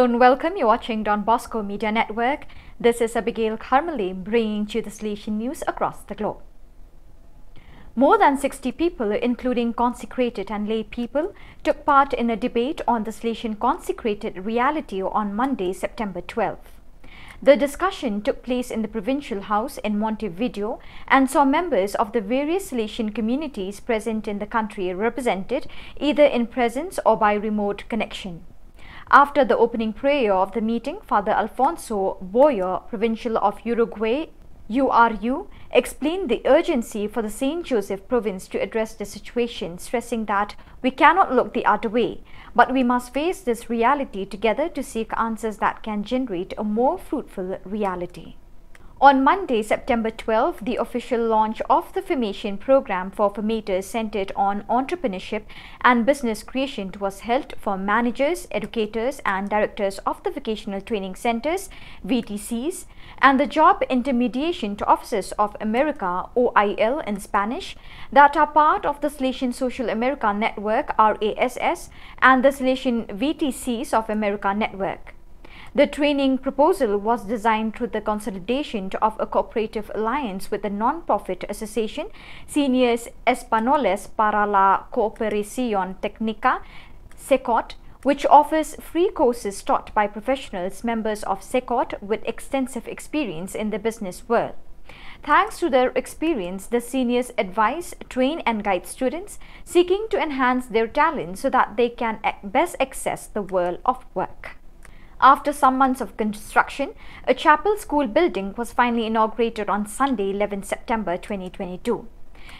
and welcome. You're watching Don Bosco Media Network. This is Abigail Carmely bringing you the Salesian news across the globe. More than 60 people, including consecrated and lay people, took part in a debate on the Salesian consecrated reality on Monday, September 12. The discussion took place in the Provincial House in Montevideo and saw members of the various Salesian communities present in the country represented either in presence or by remote connection. After the opening prayer of the meeting, Father Alfonso Boyer, Provincial of Uruguay, URU, explained the urgency for the St. Joseph province to address the situation, stressing that we cannot look the other way, but we must face this reality together to seek answers that can generate a more fruitful reality. On Monday, September 12, the official launch of the formation program for formators centered on entrepreneurship and business creation was held for managers, educators and directors of the vocational training centers, VTCs, and the Job Intermediation to Officers of America, OIL in Spanish, that are part of the Salesian Social America Network, RASS, and the Salesian VTCs of America Network. The training proposal was designed through the consolidation of a cooperative alliance with the non-profit association Seniors Españoles para la Cooperación Técnica, SECOT, which offers free courses taught by professionals members of SECOT with extensive experience in the business world. Thanks to their experience, the seniors advise, train and guide students seeking to enhance their talent so that they can best access the world of work. After some months of construction, a chapel school building was finally inaugurated on Sunday, 11 September 2022.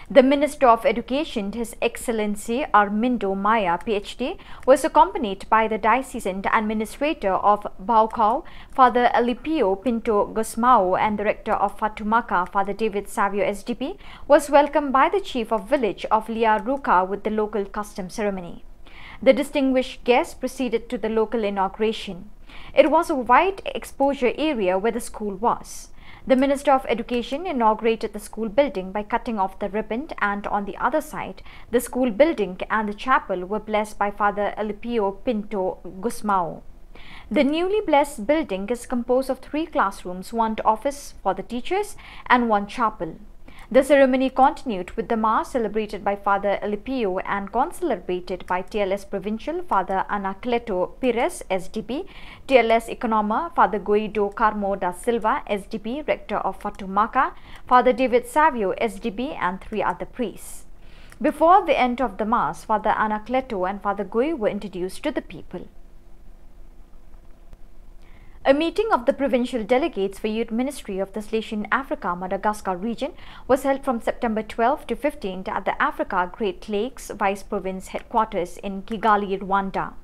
The Minister of Education, His Excellency Armindo Maya, PhD, was accompanied by the Diocesan Administrator of Baucau, Father Alipio Pinto Gusmao, and Director of Fatumaca, Father David Savio SDP, was welcomed by the Chief of Village of Liaruca with the local custom ceremony. The distinguished guests proceeded to the local inauguration. It was a wide exposure area where the school was. The Minister of Education inaugurated the school building by cutting off the ribbon, and on the other side, the school building and the chapel were blessed by Father Alipio Pinto Gusmao. The newly blessed building is composed of 3 classrooms, 1 office for the teachers and 1 chapel. The ceremony continued with the Mass celebrated by Father Alipio and concelebrated by TLS Provincial Father Anacleto Pires, SDP, TLS Economa Father Guido Carmo da Silva, SDP, Rector of Fatumaca, Father David Savio, SDP, and 3 other priests. Before the end of the Mass, Father Anacleto and Father Gui were introduced to the people. A meeting of the provincial delegates for Youth Ministry of the Salesian Africa Madagascar region was held from September 12 to 15 at the Africa Great Lakes Vice Province headquarters in Kigali, Rwanda.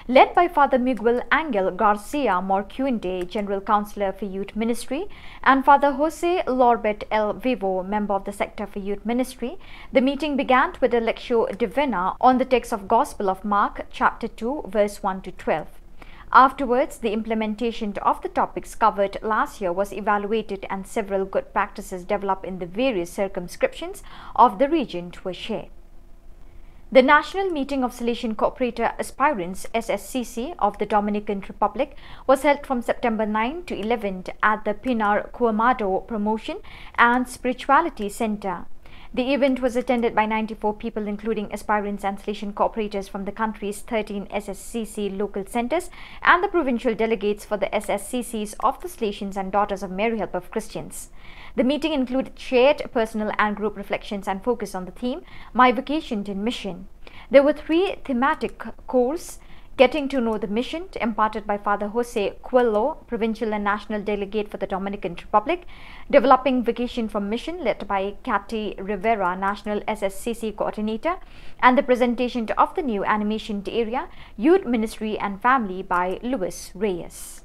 Led by Father Miguel Angel Garcia Morcuende, General Councillor for Youth Ministry, and Father Jose Lorbet El Vivo, Member of the Sector for Youth Ministry, the meeting began with a Lectio Divina on the text of Gospel of Mark, chapter 2, verse 1 to 12. Afterwards, the implementation of the topics covered last year was evaluated and several good practices developed in the various circumscriptions of the region were shared. The National Meeting of Salesian Cooperator Aspirants SSCC of the Dominican Republic was held from September 9 to 11 at the Pinar Cuamado Promotion and Spirituality Center. The event was attended by 94 people, including aspirants and Salesian cooperators from the country's 13 SSCC local centers and the provincial delegates for the SSCCs of the Salesians and Daughters of Mary Help of Christians. The meeting included shared personal and group reflections and focus on the theme, My Vocation in Mission. There were 3 thematic courses: Getting to Know the Mission, imparted by Father Jose Coelho, Provincial and National Delegate for the Dominican Republic; Developing Vocation from Mission, led by Cathy Rivera, National SSCC Coordinator; and the presentation of the new animation area, Youth Ministry and Family, by Luis Reyes.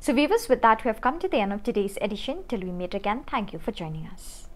So viewers, with that we have come to the end of today's edition. Till we meet again, thank you for joining us.